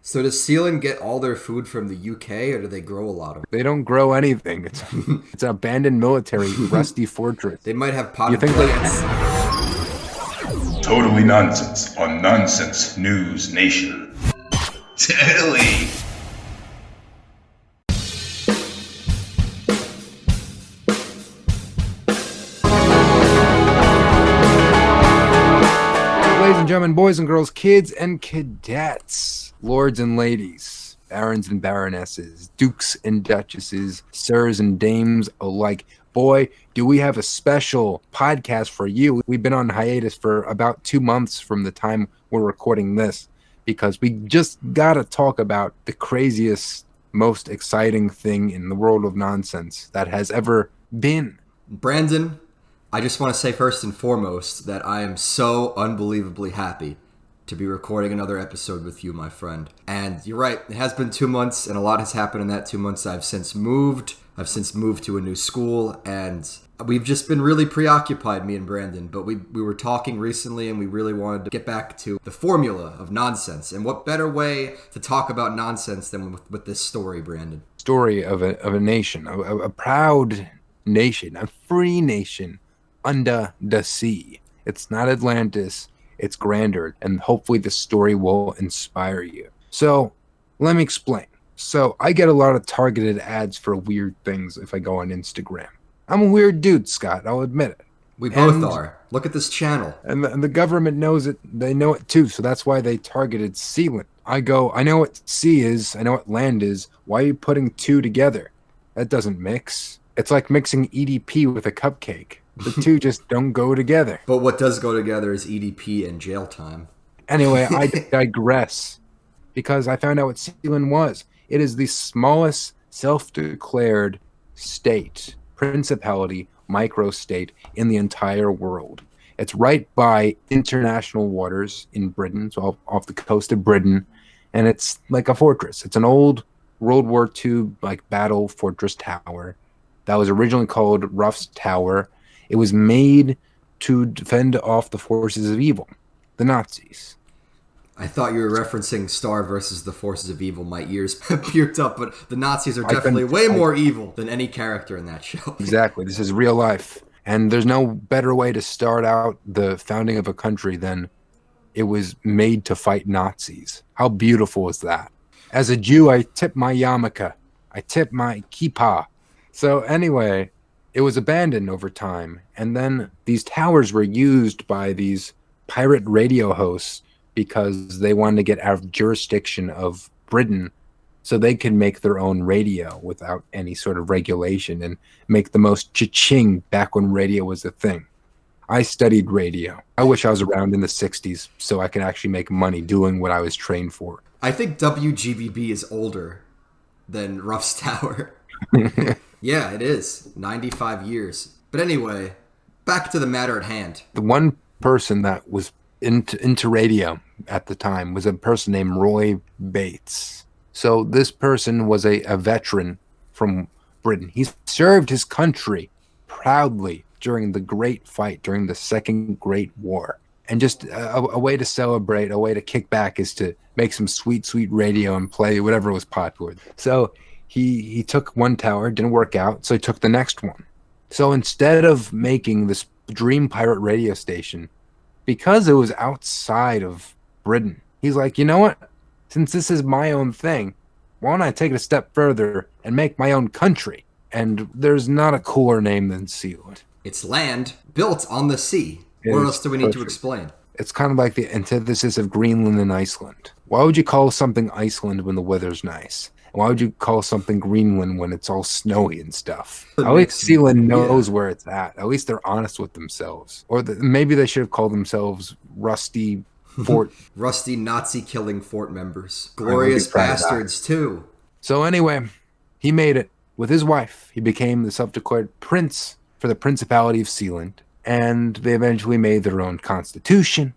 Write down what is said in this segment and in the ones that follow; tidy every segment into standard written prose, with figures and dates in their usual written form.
So does Sealand get all their food from the UK, or do they grow a lot of They don't grow anything. It's an abandoned military, it? rusty fortress. They might have You potted think they? plants. Totally nonsense on Nonsense News Nation. Totally. Ladies and gentlemen, boys and girls, kids and cadets, lords and ladies, barons and baronesses, dukes and duchesses, sirs and dames alike. Boy, do we have a special podcast for you. We've been on hiatus for about 2 months from the time we're recording this because we just got to talk about the craziest, most exciting thing in the world of nonsense that has ever been. Brandon, I just want to say first and foremost that I am so unbelievably happy to be recording another episode with you, my friend. And you're right, it has been 2 months, and a lot has happened in that 2 months. I've since moved to a new school, and we've just been really preoccupied, me and Brandon. But we were talking recently, and we really wanted to get back to the formula of nonsense. And what better way to talk about nonsense than with this story, Brandon? Story of a nation, a proud nation, a free nation under the sea. It's not Atlantis, it's grander, and hopefully the story will inspire you. So, let me explain. So, I get a lot of targeted ads for weird things if I go on Instagram. I'm a weird dude, Scott, I'll admit it. We both are. Look at this channel. And the government knows it, they know it too, so that's why they targeted Sealand. I know what sea is, I know what land is, why are you putting two together? That doesn't mix. It's like mixing EDP with a cupcake. The two just don't go together. But what does go together is EDP and jail time. Anyway, I digress because I found out what Sealand was. It is the smallest self-declared state, principality, microstate in the entire world. It's right by international waters in Britain, so off the coast of Britain, and it's like a fortress. It's an old World War II like battle fortress tower that was originally called Ruff's Tower. It was made to defend off the forces of evil, the Nazis. I thought you were referencing Star versus the Forces of Evil. My ears puked up, but the Nazis are definitely way more evil than any character in that show. Exactly. This is real life. And there's no better way to start out the founding of a country than it was made to fight Nazis. How beautiful is that? As a Jew, I tip my yarmulke. I tip my kippah. So anyway, it was abandoned over time, and then these towers were used by these pirate radio hosts because they wanted to get out of jurisdiction of Britain so they could make their own radio without any sort of regulation and make the most cha-ching back when radio was a thing. I studied radio. I wish I was around in the 60s so I could actually make money doing what I was trained for. I think WGBB is older than Ruff's Tower. Yeah, it is. 95 years. But anyway, back to the matter at hand. The one person that was into radio at the time was a person named Roy Bates. So this person was a veteran from Britain. He served his country proudly during the Great Fight, during the Second Great War. And just a way to celebrate, a way to kick back is to make some sweet, sweet radio and play whatever was popular. So he took one tower, didn't work out, so he took the next one. So instead of making this dream pirate radio station, because it was outside of Britain, he's like, you know what? Since this is my own thing, why don't I take it a step further and make my own country? And there's not a cooler name than Sealand. It's land built on the sea. What else do we need to explain? It's kind of like the antithesis of Greenland and Iceland. Why would you call something Iceland when the weather's nice? Why would you call something Greenland when it's all snowy and stuff? At least Sealand knows where it's at. At least they're honest with themselves. Or maybe they should have called themselves Rusty Fort. Rusty Nazi-killing fort members. Glorious bastards, too. So anyway, he made it. With his wife, he became the self-declared prince for the Principality of Sealand. And they eventually made their own constitution,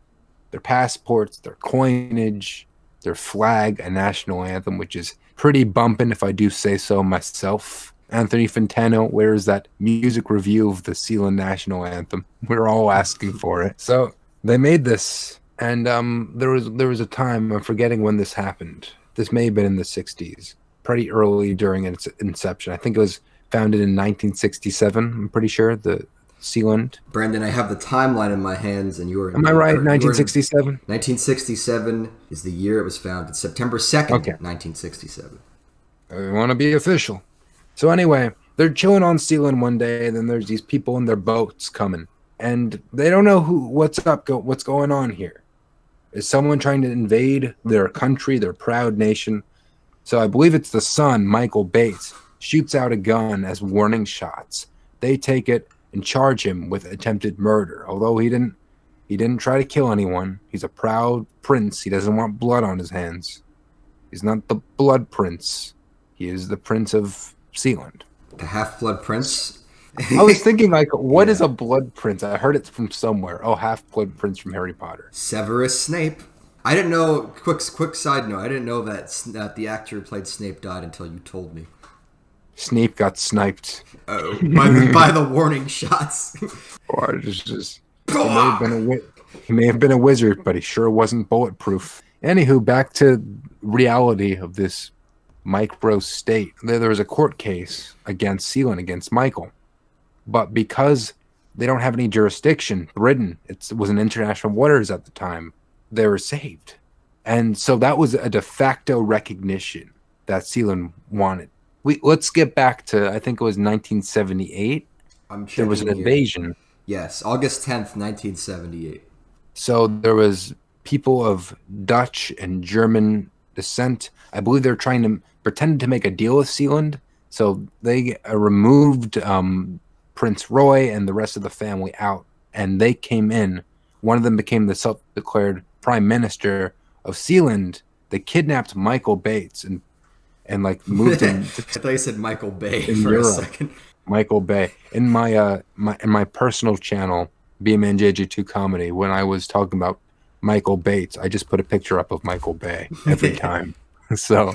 their passports, their coinage, their flag, a national anthem, which is pretty bumpin', if I do say so myself. Anthony Fantano, where is that music review of the Sealand national anthem? We're all asking for it. So they made this, and there was a time, I'm forgetting when this happened, This may have been in the 60s, pretty early during its inception. I think it was founded in 1967, I'm pretty sure, the Sealand. Brandon, I have the timeline in my hands, and you were... Am I right? 1967? 1967 is the year it was founded. September 2nd, 1967. I want to be official. So anyway, they're chilling on Sealand one day, and then there's these people in their boats coming. And they don't know what's going on here. Is someone trying to invade their country, their proud nation? So I believe it's the son, Michael Bates, shoots out a gun as warning shots. They take it and charge him with attempted murder. Although he didn't try to kill anyone. He's a proud prince. He doesn't want blood on his hands. He's not the blood prince. He is the Prince of Sealand. The half-blood prince? I was thinking, like, what is a blood prince? I heard it from somewhere. Oh, half-blood prince from Harry Potter. Severus Snape. I didn't know, quick side note, I didn't know that the actor who played Snape died until you told me. Snape got sniped. Oh, by the warning shots. Or just he may have been a wizard, but he sure wasn't bulletproof. Anywho, back to reality of this micro state. There was a court case against Sealand, against Michael. But because they don't have any jurisdiction, Britain, it was in international waters at the time, they were saved. And so that was a de facto recognition that Sealand wanted. Let's get back to, I think it was 1978. There was an invasion. Yes, August 10th, 1978. So there was people of Dutch and German descent. I believe they're trying to pretend to make a deal with Sealand. So they removed Prince Roy and the rest of the family out, and they came in. One of them became the self-declared prime minister of Sealand. They kidnapped Michael Bates and like moved him. I thought you said Michael Bay for Europe. a second. Michael Bay. In my personal channel, BMNJJ2 Comedy, when I was talking about Michael Bates, I just put a picture up of Michael Bay every time. So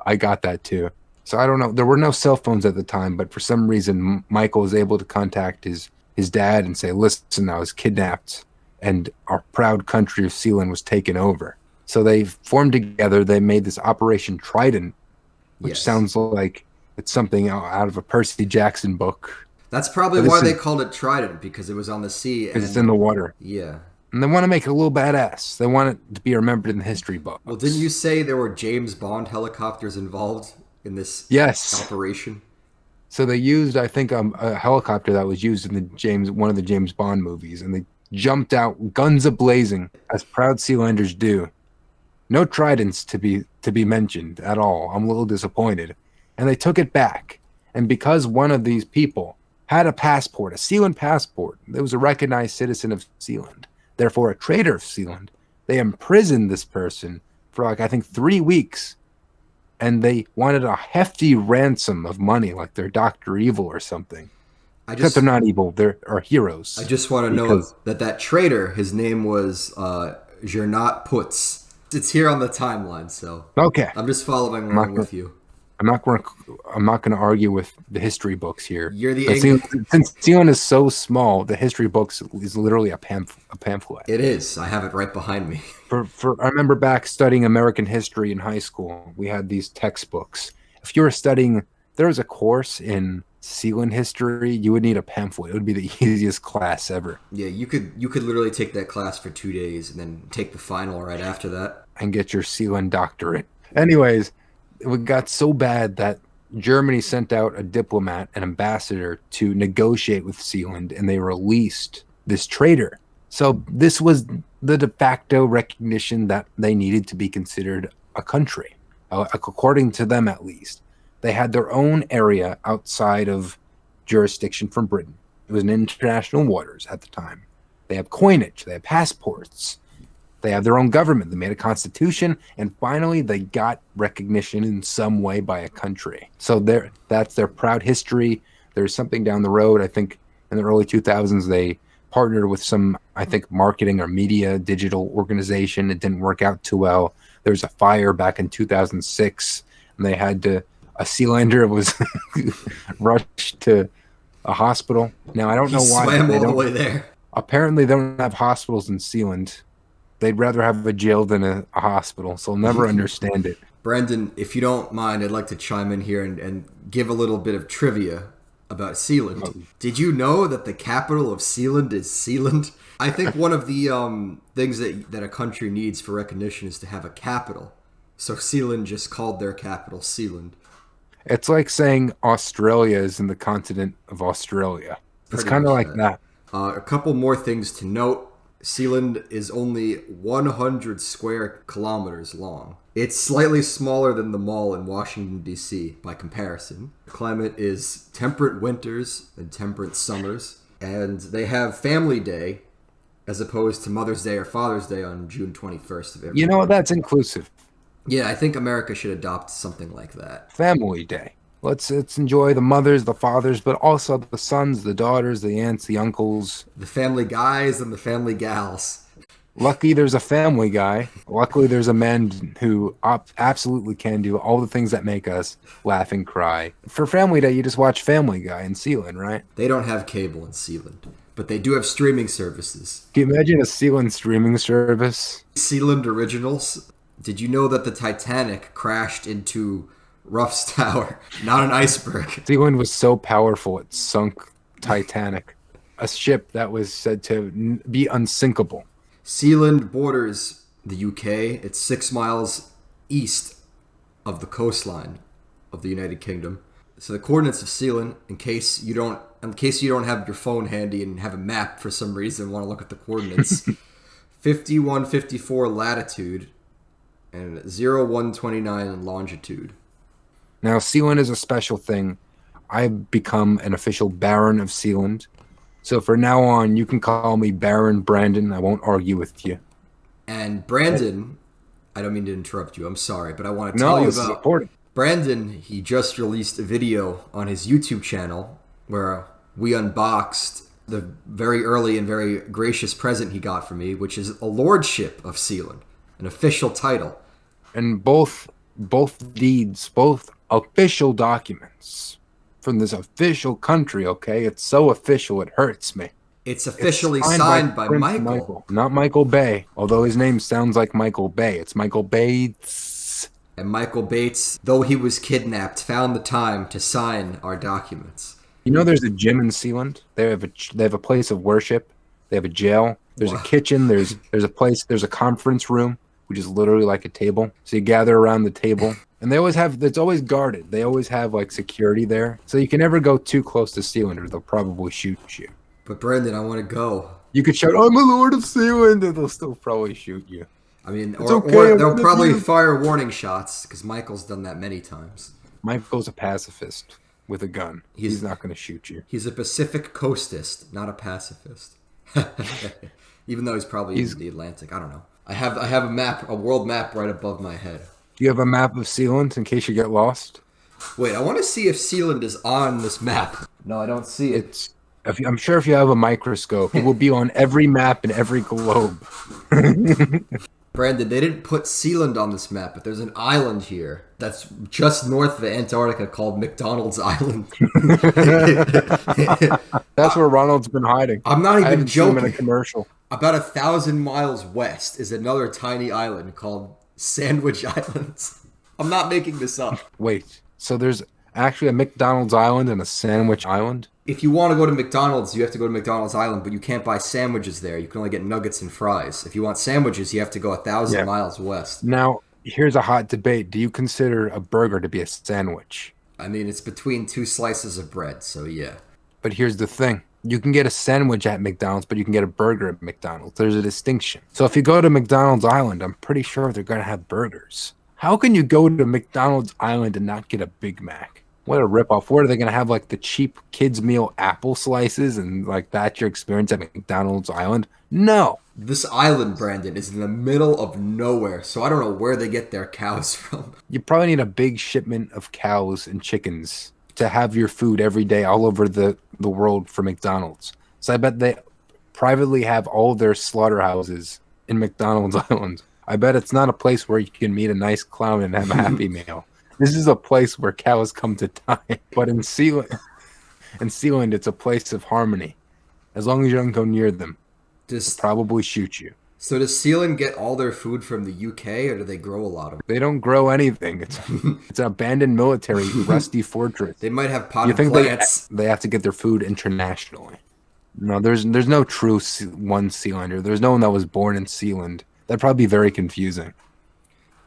I got that too. So I don't know. There were no cell phones at the time, but for some reason, Michael was able to contact his dad and say, "Listen, I was kidnapped, and our proud country of Sealand was taken over." So they formed together. They made this Operation Trident, which sounds like it's something out of a Percy Jackson book. That's probably why they called it Trident, because it was on the sea. Because it's in the water. Yeah. And they want to make it a little badass. They want it to be remembered in the history books. Well, didn't you say there were James Bond helicopters involved in this operation? So they used, I think, a helicopter that was used in one of the James Bond movies, and they jumped out, guns a-blazing, as proud Sealanders do. No tridents to be mentioned at all. I'm a little disappointed. And they took it back. And because one of these people had a passport, a Sealand passport, that was a recognized citizen of Sealand, therefore a traitor of Sealand, they imprisoned this person for, like, I think 3 weeks. And they wanted a hefty ransom of money, like they're Dr. Evil or something. Except they're not evil, they're heroes. I just want to know that traitor, his name was Gernot Putz. It's here on the timeline, so okay. I'm just following along with you. I'm not going to argue with the history books here. You're the since Sealand is so small, the history books is literally a pamphlet. It is. I have it right behind me. I remember back studying American history in high school. We had these textbooks. If you were studying, there was a course in Sealand history, you would need a pamphlet. It would be the easiest class ever. Yeah, you could literally take that class for 2 days and then take the final right after that. And get your Sealand doctorate. Anyways, it got so bad that Germany sent out a diplomat, an ambassador, to negotiate with Sealand, and they released this traitor. So this was the de facto recognition that they needed to be considered a country, according to them at least. They had their own area outside of jurisdiction from Britain. It was in international waters at the time. They have coinage. They have passports. They have their own government. They made a constitution. And finally, they got recognition in some way by a country. So that's their proud history. There's something down the road. I think in the early 2000s, they partnered with some, I think, marketing or media digital organization. It didn't work out too well. There was a fire back in 2006, and they had to... A Sealander was rushed to a hospital. Now, I don't know why. Swam all the way there. Apparently, they don't have hospitals in Sealand. They'd rather have a jail than a hospital, so I'll never understand it. Brandon, if you don't mind, I'd like to chime in here and give a little bit of trivia about Sealand. Did you know that the capital of Sealand is Sealand? I think one of the things that a country needs for recognition is to have a capital. So Sealand just called their capital Sealand. It's like saying Australia is in the continent of Australia. It's kind of like that. A couple more things to note. Sealand is only 100 square kilometers long. It's slightly smaller than the mall in Washington, D.C. by comparison. The climate is temperate winters and temperate summers. And they have Family Day as opposed to Mother's Day or Father's Day on June 21st of every year. You know, that's inclusive. Yeah, I think America should adopt something like that. Family Day. Let's enjoy the mothers, the fathers, but also the sons, the daughters, the aunts, the uncles. The family guys and the family gals. Luckily, there's a family guy. Luckily, there's a man who absolutely can do all the things that make us laugh and cry. For Family Day, you just watch Family Guy in Sealand, right? They don't have cable in Sealand, but they do have streaming services. Can you imagine a Sealand streaming service? Sealand Originals. Did you know that the Titanic crashed into Ruff's Tower, not an iceberg? Sealand was so powerful it sunk Titanic, a ship that was said to be unsinkable. Sealand borders the UK. It's 6 miles east of the coastline of the United Kingdom. So the coordinates of Sealand, in case you don't have your phone handy and have a map for some reason, want to look at the coordinates, 5154 latitude and 0129 in longitude. Now, Sealand is a special thing. I've become an official Baron of Sealand. So for now on, you can call me Baron Brandon. I won't argue with you. And Brandon, I don't mean to interrupt you. I'm sorry, but I want to tell you about important. Brandon. He just released a video on his YouTube channel where we unboxed the very early and very gracious present he got for me, which is a lordship of Sealand, an official title. And both deeds, both official documents from this official country, okay? It's so official, it hurts me. It's officially signed by Michael. Not Michael Bay, although his name sounds like Michael Bay. It's Michael Bates. And Michael Bates, though he was kidnapped, found the time to sign our documents. You know there's a gym in Sealand? They have a place of worship. They have a jail. There's a kitchen. There's a conference room, which is literally like a table. So you gather around the table. And it's always guarded. They always have like security there. So you can never go too close to Sealand or they'll probably shoot you. But Brandon, I want to go. You could shout, "I'm a Lord of Sealand," and they'll still probably shoot you. I mean, or they'll probably fire warning shots because Michael's done that many times. Michael's a pacifist with a gun. He's not going to shoot you. He's a Pacific coastist, not a pacifist. Even though he's probably in the Atlantic. I don't know. I have a map, a world map right above my head. Do you have a map of Sealand in case you get lost? Wait, I want to see if Sealand is on this map. No, I don't see it. I'm sure if you have a microscope, it will be on every map in every globe. Brandon, they didn't put Sealand on this map, but there's an island here that's just north of Antarctica called McDonald's Island. That's where Ronald's been hiding. I'm not even joking. In a commercial. About 1,000 miles west is another tiny island called Sandwich Islands. I'm not making this up. Wait, so there's actually a McDonald's Island and a Sandwich Island? If you want to go to McDonald's, you have to go to McDonald's Island, but you can't buy sandwiches there. You can only get nuggets and fries. If you want sandwiches, you have to go 1,000 miles west. Now, here's a hot debate. Do you consider a burger to be a sandwich? I mean, it's between 2 slices of bread, so yeah. But here's the thing. You can get a sandwich at McDonald's, but you can get a burger at McDonald's. There's a distinction. So if you go to McDonald's Island, I'm pretty sure they're going to have burgers. How can you go to McDonald's Island and not get a Big Mac? What a ripoff. What are they going to have, like the cheap kids meal apple slices and like that's your experience at McDonald's Island? No. This island, Brandon, is in the middle of nowhere, so I don't know where they get their cows from. You probably need a big shipment of cows and chickens to have your food every day all over the world for McDonald's. So I bet they privately have all their slaughterhouses in McDonald's Island. I bet it's not a place where you can meet a nice clown and have a happy meal. This is a place where cows come to die. But in Sealand, it's a place of harmony. As long as you don't go near them, they'll probably shoot you. So does Sealand get all their food from the UK, or do they grow a lot of it? They don't grow anything. It's an abandoned military, rusty fortress. They might have You potted think plants. they have to get their food internationally? No, there's no true one Sealander. There's no one that was born in Sealand. That'd probably be very confusing.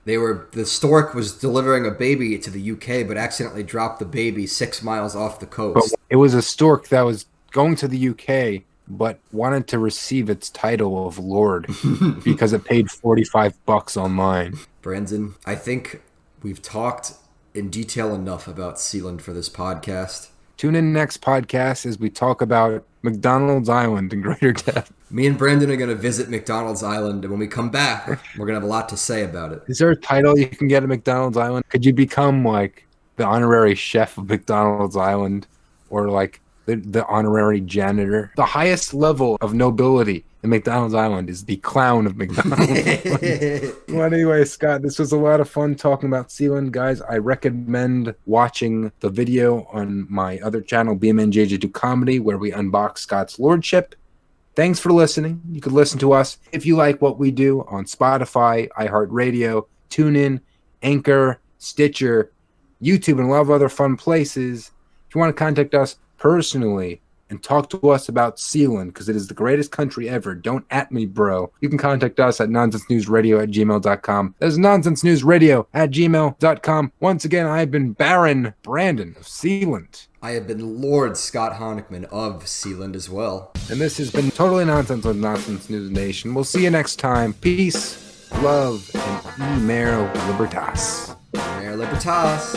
The stork was delivering a baby to the UK, but accidentally dropped the baby 6 miles off the But coast. it was a stork that was going to the UK, but wanted to receive its title of Lord because it paid $45 online. Brandon, I think we've talked in detail enough about Sealand for this podcast. Tune in next podcast as we talk about McDonald's Island in greater depth. Me and Brandon are going to visit McDonald's Island, and when we come back, we're going to have a lot to say about it. Is there a title you can get at McDonald's Island? Could you become like the honorary chef of McDonald's Island, or like the honorary janitor? The highest level of nobility in McDonald's Island is the clown of McDonald's. Well, anyway, Scott, this was a lot of fun talking about Sealand, guys. I recommend watching the video on my other channel, BMNJJ2 Comedy, where we unbox Scott's Lordship. Thanks for listening. You can listen to us if you like what we do on Spotify, iHeartRadio, TuneIn, Anchor, Stitcher, YouTube, and a lot of other fun places. If you want to contact us personally and talk to us about Sealand, because it is the greatest country ever, don't at me, bro. You can contact us at nonsensenewsradio@gmail.com. That is nonsensenewsradio@gmail.com. Once again, I have been Baron Brandon of Sealand. I have been Lord Scott Honickman of Sealand as well. And this has been Totally Nonsense on Nonsense News Nation. We'll see you next time. Peace, love, and e mero libertas. Mayor Libertas.